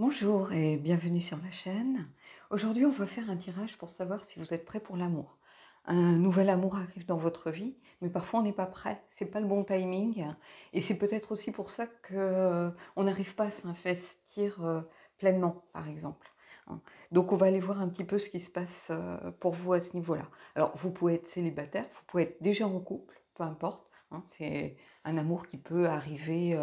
Bonjour et bienvenue sur la chaîne. Aujourd'hui, on va faire un tirage pour savoir si vous êtes prêt pour l'amour. Un nouvel amour arrive dans votre vie, mais parfois on n'est pas prêt. C'est pas le bon timing, et c'est peut-être aussi pour ça que on n'arrive pas à s'investir pleinement, par exemple. Hein. Donc, on va aller voir un petit peu ce qui se passe pour vous à ce niveau-là. Alors, vous pouvez être célibataire, vous pouvez être déjà en couple, peu importe. Hein, c'est un amour qui peut arriver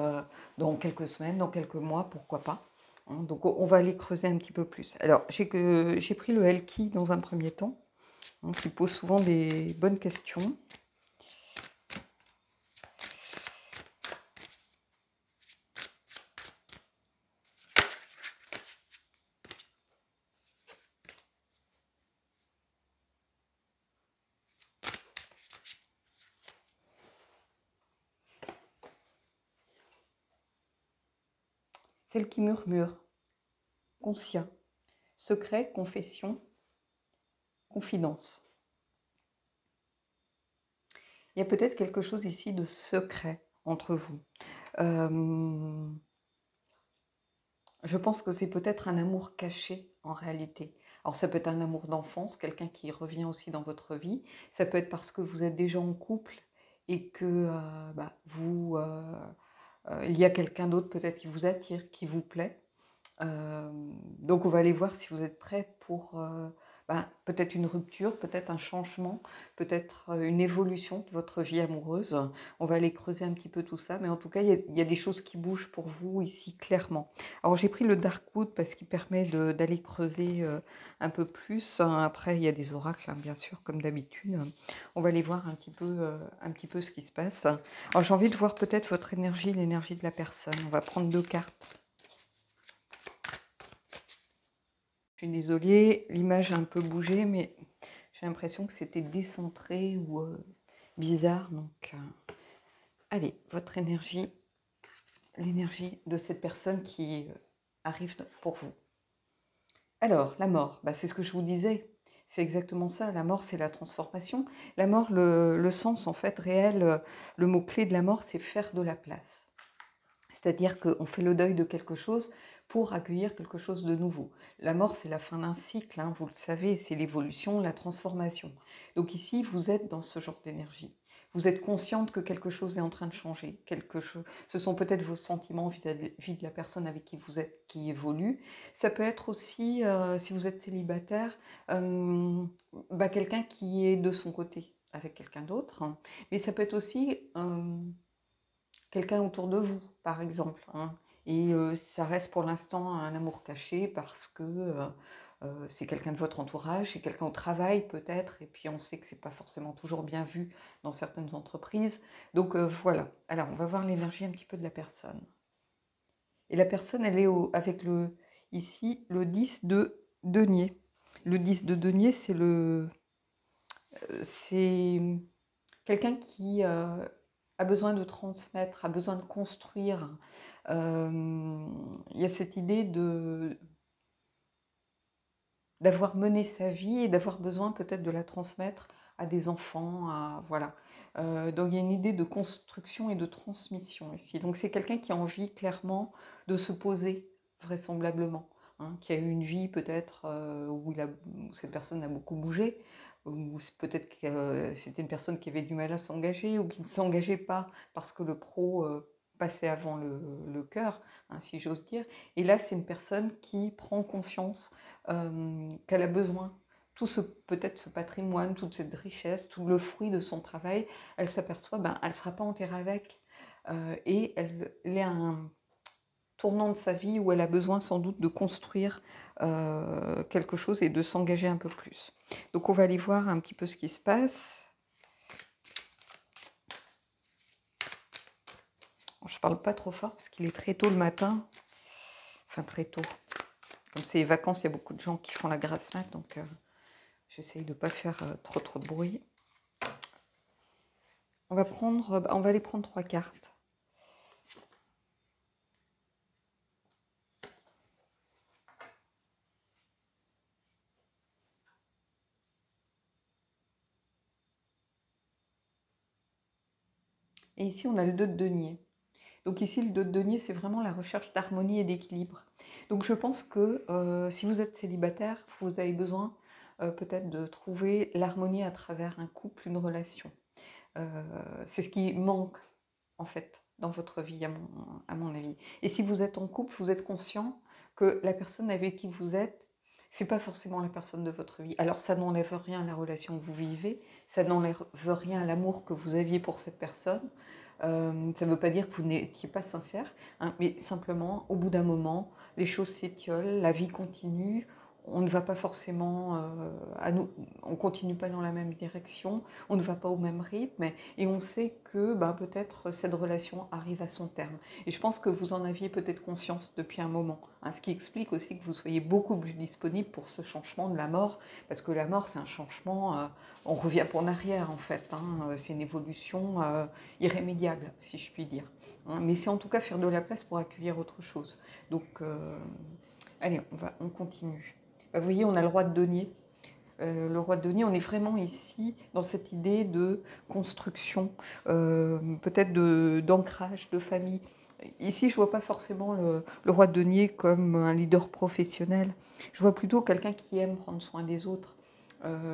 dans quelques semaines, dans quelques mois, pourquoi pas. Hein. Donc, on va aller creuser un petit peu plus. Alors, j'ai pris le Elki dans un premier temps, hein, qui pose souvent des bonnes questions. Celle qui murmure, conscient, secret, confession, confidence. Il y a peut-être quelque chose ici de secret entre vous. Je pense que c'est peut-être un amour caché en réalité. Alors ça peut être un amour d'enfance, quelqu'un qui revient aussi dans votre vie. Ça peut être parce que vous êtes déjà en couple et que il y a quelqu'un d'autre peut-être qui vous attire, qui vous plaît. Donc on va aller voir si vous êtes prêts pour peut-être une rupture, peut-être un changement, peut-être une évolution de votre vie amoureuse. On va aller creuser un petit peu tout ça, mais en tout cas, il y a des choses qui bougent pour vous ici clairement. Alors j'ai pris le Darkwood parce qu'il permet d'aller creuser un peu plus. Après, il y a des oracles, hein, bien sûr, comme d'habitude. On va aller voir un petit peu ce qui se passe. Alors j'ai envie de voir peut-être votre énergie, l'énergie de la personne. On va prendre 2 cartes. Je suis désolée, l'image a un peu bougé, mais j'ai l'impression que c'était décentré ou bizarre. Donc, allez, votre énergie, l'énergie de cette personne qui arrive pour vous. Alors, la mort, c'est ce que je vous disais. C'est exactement ça. La mort, c'est la transformation. La mort, le sens en fait réel, le mot-clé de la mort, c'est faire de la place. C'est-à-dire qu'on fait le deuil de quelque chose pour accueillir quelque chose de nouveau. La mort, c'est la fin d'un cycle, hein, vous le savez, c'est l'évolution, la transformation. Donc ici, vous êtes dans ce genre d'énergie. Vous êtes consciente que quelque chose est en train de changer. Ce sont peut-être vos sentiments vis-à-vis de la personne avec qui vous êtes qui évolue. Ça peut être aussi, si vous êtes célibataire, quelqu'un qui est de son côté avec quelqu'un d'autre. Hein. Mais ça peut être aussi quelqu'un autour de vous, par exemple. Hein. Et ça reste pour l'instant un amour caché parce que c'est quelqu'un de votre entourage, c'est quelqu'un au travail peut-être, et puis on sait que c'est pas forcément toujours bien vu dans certaines entreprises. Donc voilà. Alors on va voir l'énergie un petit peu de la personne. Et la personne, elle est avec ici le 10 de denier. Le 10 de denier, c'est quelqu'un qui a besoin de transmettre, a besoin de construire. Il y a cette idée d'avoir mené sa vie et d'avoir besoin peut-être de la transmettre à des enfants. Voilà. Donc il y a une idée de construction et de transmission ici. Donc c'est quelqu'un qui a envie clairement de se poser vraisemblablement. Hein, qui a eu une vie peut-être où cette personne a beaucoup bougé, ou peut-être que c'était une personne qui avait du mal à s'engager ou qui ne s'engageait pas parce que le pro passait avant le cœur, hein, si j'ose dire. Et là, c'est une personne qui prend conscience qu'elle a besoin. Peut-être ce patrimoine, toute cette richesse, tout le fruit de son travail, elle s'aperçoit, elle ne sera pas enterrée avec. Et elle est à un tournant de sa vie où elle a besoin sans doute de construire quelque chose et de s'engager un peu plus. Donc on va aller voir un petit peu ce qui se passe. Je ne parle pas trop fort parce qu'il est très tôt le matin. Enfin très tôt. Comme c'est les vacances, il y a beaucoup de gens qui font la grasse mat, donc j'essaye de ne pas faire trop de bruit. On va aller prendre 3 cartes. Et ici, on a le 2 de denier. Donc ici, le 2 de denier, c'est vraiment la recherche d'harmonie et d'équilibre. Donc je pense que si vous êtes célibataire, vous avez besoin peut-être de trouver l'harmonie à travers un couple, une relation. Heu, c'est ce qui manque, en fait, dans votre vie, à mon avis. Et si vous êtes en couple, vous êtes conscient que la personne avec qui vous êtes, c'est pas forcément la personne de votre vie. Alors ça n'enlève rien à la relation que vous vivez, ça n'enlève rien à l'amour que vous aviez pour cette personne. Ça ne veut pas dire que vous n'étiez pas sincère, hein, mais simplement, au bout d'un moment, les choses s'étiolent, la vie continue, on ne va pas forcément on continue pas dans la même direction, on ne va pas au même rythme, et on sait que bah, peut-être cette relation arrive à son terme. Et je pense que vous en aviez peut-être conscience depuis un moment, hein, ce qui explique aussi que vous soyez beaucoup plus disponible pour ce changement de la mort, parce que la mort c'est un changement, on revient pas en arrière en fait, hein, c'est une évolution irrémédiable si je puis dire, hein, mais c'est en tout cas faire de la place pour accueillir autre chose. Donc allez, on continue. Vous voyez, on a le roi de denier. Le roi de denier, on est vraiment ici dans cette idée de construction, peut-être d'ancrage, de famille. Ici, je ne vois pas forcément le roi de denier comme un leader professionnel. Je vois plutôt quelqu'un qui aime prendre soin des autres,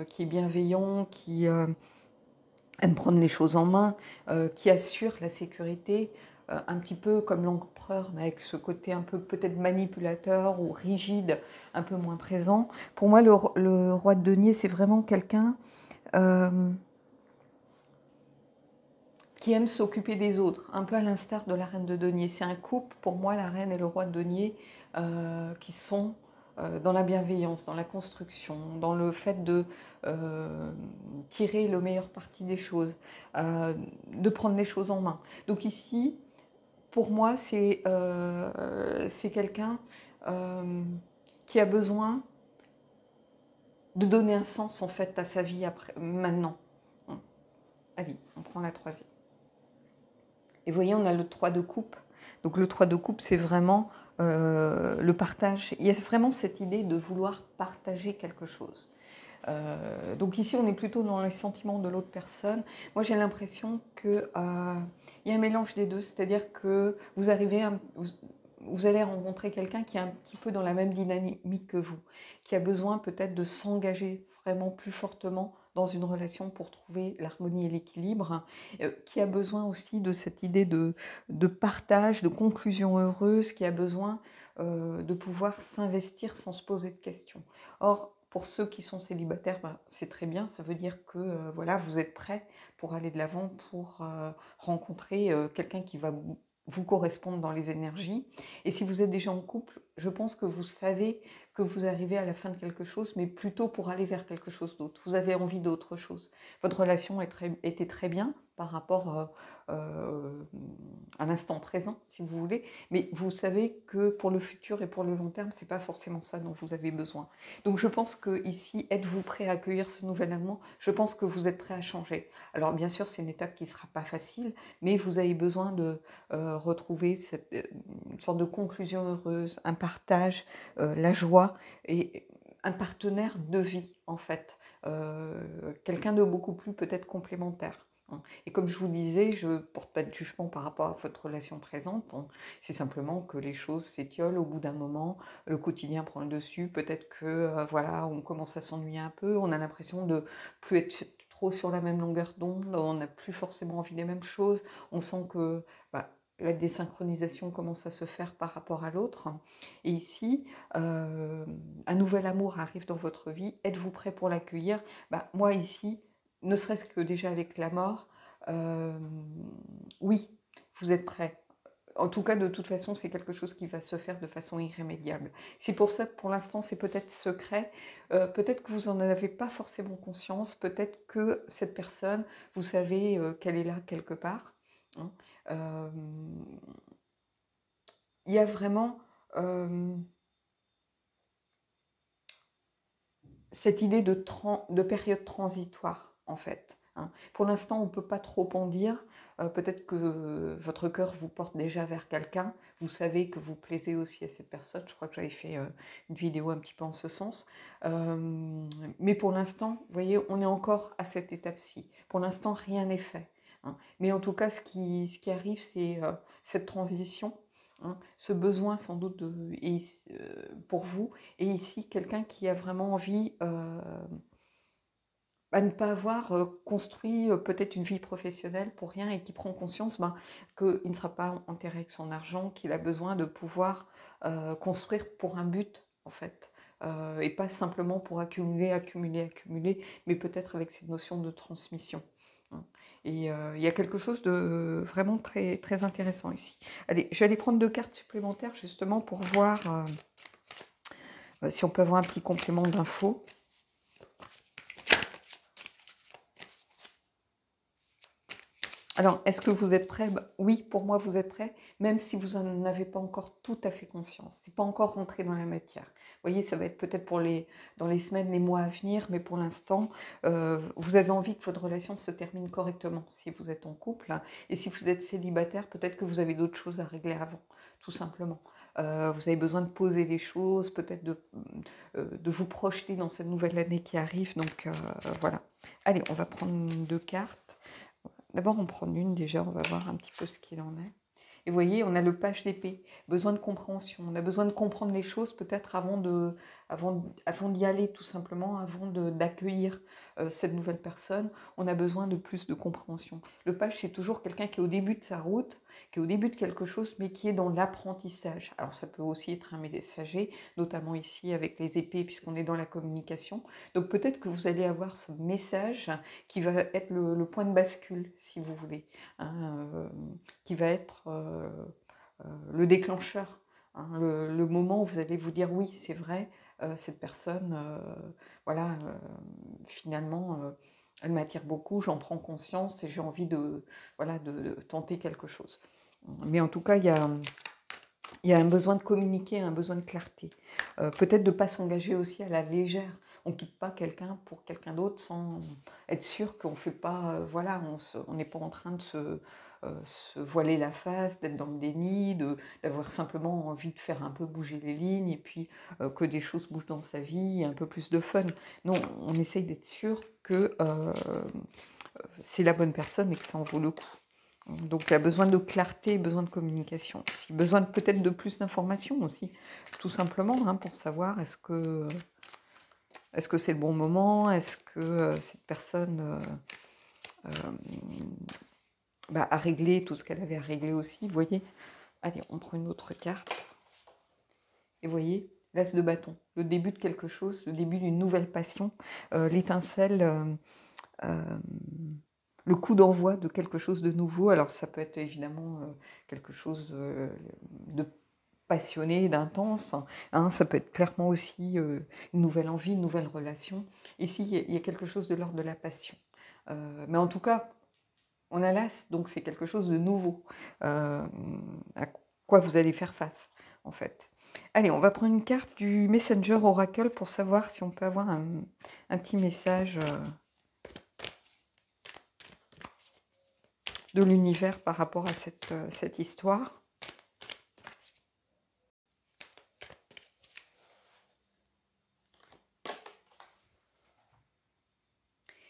qui est bienveillant, qui aime prendre les choses en main, qui assure la sécurité, un petit peu comme l'empereur, mais avec ce côté un peu peut-être manipulateur ou rigide, un peu moins présent. Pour moi, le roi de denier, c'est vraiment quelqu'un euh, qui aime s'occuper des autres, un peu à l'instar de la reine de denier. C'est un couple, pour moi, la reine et le roi de denier, qui sont dans la bienveillance, dans la construction, dans le fait de tirer le meilleur parti des choses, de prendre les choses en main. Donc ici, pour moi, c'est quelqu'un qui a besoin de donner un sens en fait à sa vie après, maintenant. Allez, on prend la troisième. Et vous voyez, on a le 3 de coupe. Donc le 3 de coupe, c'est vraiment le partage. Il y a vraiment cette idée de vouloir partager quelque chose. Donc ici, on est plutôt dans les sentiments de l'autre personne. Moi, j'ai l'impression qu'il y a un mélange des deux, c'est-à-dire que vous allez rencontrer quelqu'un qui est un petit peu dans la même dynamique que vous, qui a besoin peut-être de s'engager vraiment plus fortement dans une relation pour trouver l'harmonie et l'équilibre, qui a besoin aussi de cette idée de partage, de conclusion heureuse, qui a besoin de pouvoir s'investir sans se poser de questions. Or, pour ceux qui sont célibataires, ben, c'est très bien, ça veut dire que voilà, vous êtes prêts pour aller de l'avant, pour rencontrer quelqu'un qui va vous correspondre dans les énergies. Et si vous êtes déjà en couple, je pense que vous savez que vous arrivez à la fin de quelque chose, mais plutôt pour aller vers quelque chose d'autre. Vous avez envie d'autre chose. Votre relation était très bien par rapport à l'instant présent, si vous voulez, mais vous savez que pour le futur et pour le long terme, c'est pas forcément ça dont vous avez besoin. Donc je pense que ici, êtes-vous prêt à accueillir ce nouvel amour? Je pense que vous êtes prêt à changer. Alors bien sûr, c'est une étape qui sera pas facile, mais vous avez besoin de retrouver une sorte de conclusion heureuse, un partage, la joie et un partenaire de vie en fait, quelqu'un de beaucoup plus peut-être complémentaire. Et comme je vous disais, je ne porte pas de jugement par rapport à votre relation présente, hein. C'est simplement que les choses s'étiolent au bout d'un moment, le quotidien prend le dessus, peut-être que voilà, on commence à s'ennuyer un peu, on a l'impression de plus être trop sur la même longueur d'onde, on n'a plus forcément envie des mêmes choses, on sent que bah, la désynchronisation commence à se faire par rapport à l'autre. Et ici, un nouvel amour arrive dans votre vie, êtes-vous prêt pour l'accueillir? Bah, moi ici, ne serait-ce que déjà avec la mort, oui, vous êtes prêt. En tout cas, de toute façon, c'est quelque chose qui va se faire de façon irrémédiable. C'est pour ça que pour l'instant, c'est peut-être secret. Peut-être que vous n'en avez pas forcément conscience. Peut-être que cette personne, vous savez qu'elle est là quelque part, hein. Euh, Il y a vraiment cette idée de période transitoire, en fait, hein. Pour l'instant, on ne peut pas trop en dire. Peut-être que votre cœur vous porte déjà vers quelqu'un. Vous savez que vous plaisez aussi à cette personne. Je crois que j'avais fait une vidéo un petit peu en ce sens. Mais pour l'instant, vous voyez, on est encore à cette étape-ci. Pour l'instant, rien n'est fait, hein. Mais en tout cas, ce qui arrive, c'est cette transition. hein, ce besoin sans doute pour vous, et ici quelqu'un qui a vraiment envie à ne pas avoir construit peut-être une vie professionnelle pour rien et qui prend conscience qu'il ne sera pas enterré avec son argent, qu'il a besoin de pouvoir construire pour un but en fait. Et pas simplement pour accumuler, accumuler, accumuler, mais peut-être avec cette notion de transmission, hein. Et il y a quelque chose de vraiment très, très intéressant ici. Allez, je vais aller prendre 2 cartes supplémentaires justement pour voir si on peut avoir un petit complément d'infos. Alors, est-ce que vous êtes prêts? Oui, pour moi, vous êtes prêts, même si vous n'en avez pas encore tout à fait conscience. C'est pas encore rentré dans la matière. Vous voyez, ça va être peut-être dans les semaines, les mois à venir, mais pour l'instant, vous avez envie que votre relation se termine correctement si vous êtes en couple, hein. Et si vous êtes célibataire, peut-être que vous avez d'autres choses à régler avant, tout simplement. Vous avez besoin de poser les choses, peut-être de vous projeter dans cette nouvelle année qui arrive. Donc, voilà. Allez, on va prendre 2 cartes. D'abord, on prend une déjà, on va voir un petit peu ce qu'il en est. Et vous voyez, on a le page d'épée, besoin de compréhension. On a besoin de comprendre les choses peut-être avant d'y aller tout simplement, avant d'accueillir cette nouvelle personne. On a besoin de plus de compréhension. Le page, c'est toujours quelqu'un qui est au début de sa route, qui est au début de quelque chose, mais qui est dans l'apprentissage. Alors ça peut aussi être un messager, notamment ici avec les épées, puisqu'on est dans la communication. Donc peut-être que vous allez avoir ce message qui va être le point de bascule, si vous voulez, hein, qui va être le déclencheur, hein, le moment où vous allez vous dire oui, c'est vrai, cette personne, voilà, finalement, elle m'attire beaucoup, j'en prends conscience et j'ai envie voilà, de tenter quelque chose. Mais en tout cas, il y a un besoin de communiquer, un besoin de clarté. Peut-être de ne pas s'engager aussi à la légère. On ne quitte pas quelqu'un pour quelqu'un d'autre sans être sûr qu'on ne fait pas, voilà, on n'est pas en train de se voiler la face, d'être dans le déni, d'avoir simplement envie de faire un peu bouger les lignes et puis que des choses bougent dans sa vie, un peu plus de fun. Non, on essaye d'être sûr que c'est la bonne personne et que ça en vaut le coup. Donc il y a besoin de clarté, besoin de communication aussi, besoin peut-être de plus d'informations aussi, tout simplement, hein, pour savoir est-ce que c'est le bon moment, est-ce que cette personne a réglé tout ce qu'elle avait à régler aussi, vous voyez. Allez, on prend une autre carte. Et vous voyez, l'as de bâton, le début de quelque chose, le début d'une nouvelle passion, l'étincelle, le coup d'envoi de quelque chose de nouveau. Alors ça peut être évidemment quelque chose de passionné, d'intense, hein. Ça peut être clairement aussi une nouvelle envie, une nouvelle relation. Ici, il y a quelque chose de l'ordre de la passion. Mais en tout cas, on a l'as, donc c'est quelque chose de nouveau, à quoi vous allez faire face, en fait. Allez, on va prendre une carte du Messenger Oracle pour savoir si on peut avoir un petit message de l'univers par rapport à cette histoire.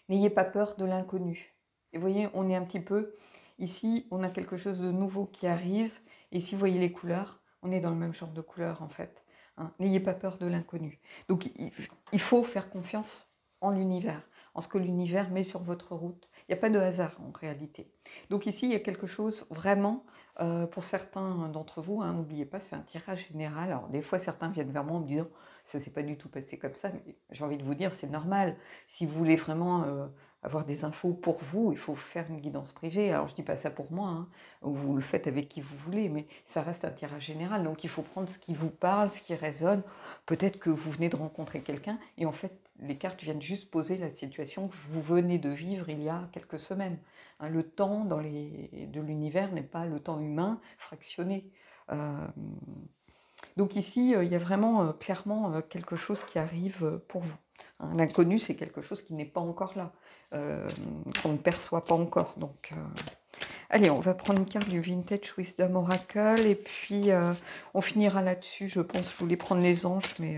N'ayez pas peur de l'inconnu. Et vous voyez, on est un petit peu... Ici, on a quelque chose de nouveau qui arrive. Et si vous voyez les couleurs, on est dans le même genre de couleurs, en fait, hein. N'ayez pas peur de l'inconnu. Donc, il faut faire confiance en l'univers, en ce que l'univers met sur votre route. Il n'y a pas de hasard, en réalité. Donc ici, il y a quelque chose vraiment, pour certains d'entre vous, hein, n'oubliez pas, c'est un tirage général. Alors, des fois, certains viennent vers moi en me disant « ça ne s'est pas du tout passé comme ça », mais j'ai envie de vous dire, c'est normal. Si vous voulez vraiment avoir des infos pour vous, il faut faire une guidance privée. Alors, je ne dis pas ça pour moi, hein, vous le faites avec qui vous voulez, mais ça reste un tirage général. Donc, il faut prendre ce qui vous parle, ce qui résonne. Peut-être que vous venez de rencontrer quelqu'un et en fait, les cartes viennent juste poser la situation que vous venez de vivre il y a quelques semaines, hein. Le temps de l'univers n'est pas le temps humain fractionné. Donc ici, il y a vraiment clairement quelque chose qui arrive pour vous, hein. L'inconnu, c'est quelque chose qui n'est pas encore là, qu'on ne perçoit pas encore. Donc, allez, on va prendre une carte du Vintage Wisdom Oracle et puis on finira là-dessus. Je pense que je voulais prendre les anges, mais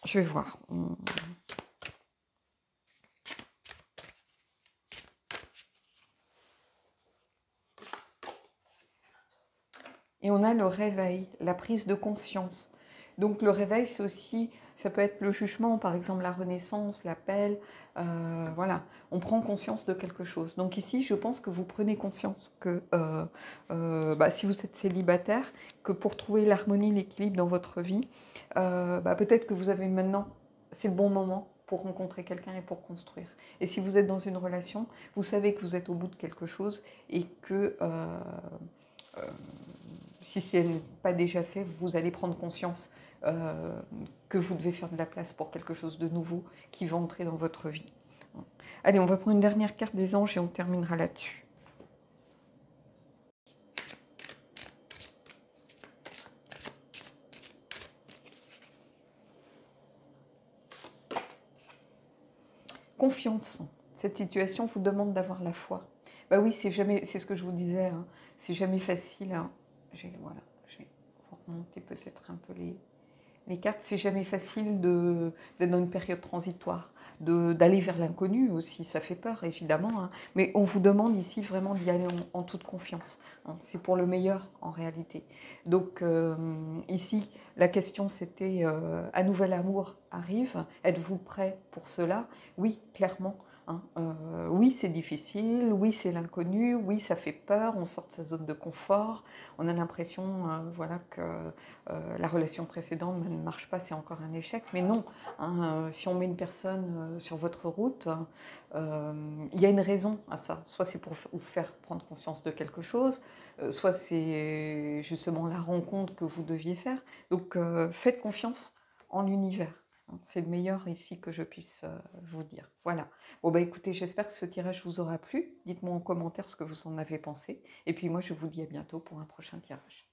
je vais voir. Et on a le réveil, la prise de conscience. Donc le réveil, c'est aussi, ça peut être le jugement, par exemple la renaissance, l'appel, voilà, on prend conscience de quelque chose. Donc ici, je pense que vous prenez conscience que si vous êtes célibataire, que pour trouver l'harmonie, l'équilibre dans votre vie, peut-être que vous avez maintenant, c'est le bon moment pour rencontrer quelqu'un et pour construire. Et si vous êtes dans une relation, vous savez que vous êtes au bout de quelque chose et que euh, si ce n'est pas déjà fait, vous allez prendre conscience que vous devez faire de la place pour quelque chose de nouveau qui va entrer dans votre vie. Allez, on va prendre une dernière carte des anges et on terminera là-dessus. Confiance. Cette situation vous demande d'avoir la foi. Bah oui, c'est ce que je vous disais, hein, c'est jamais facile. Hein. Voilà, je vais vous remonter peut-être un peu les cartes. C'est jamais facile d'être dans une période transitoire, d'aller vers l'inconnu aussi. Ça fait peur, évidemment. Hein, mais on vous demande ici vraiment d'y aller en toute confiance. Hein, c'est pour le meilleur en réalité. Donc ici, la question c'était un nouvel amour arrive. Êtes-vous prêt pour cela? Oui, clairement. Hein, oui, c'est difficile, oui, c'est l'inconnu, oui, ça fait peur, on sort de sa zone de confort, on a l'impression voilà, que la relation précédente ne marche pas, c'est encore un échec, mais non, hein, si on met une personne sur votre route, il y a une raison à ça, soit c'est pour vous faire prendre conscience de quelque chose, soit c'est justement la rencontre que vous deviez faire, donc faites confiance en l'univers. C'est le meilleur ici que je puisse vous dire. Voilà. Bon, bah écoutez, j'espère que ce tirage vous aura plu. Dites-moi en commentaire ce que vous en avez pensé. Et puis moi, je vous dis à bientôt pour un prochain tirage.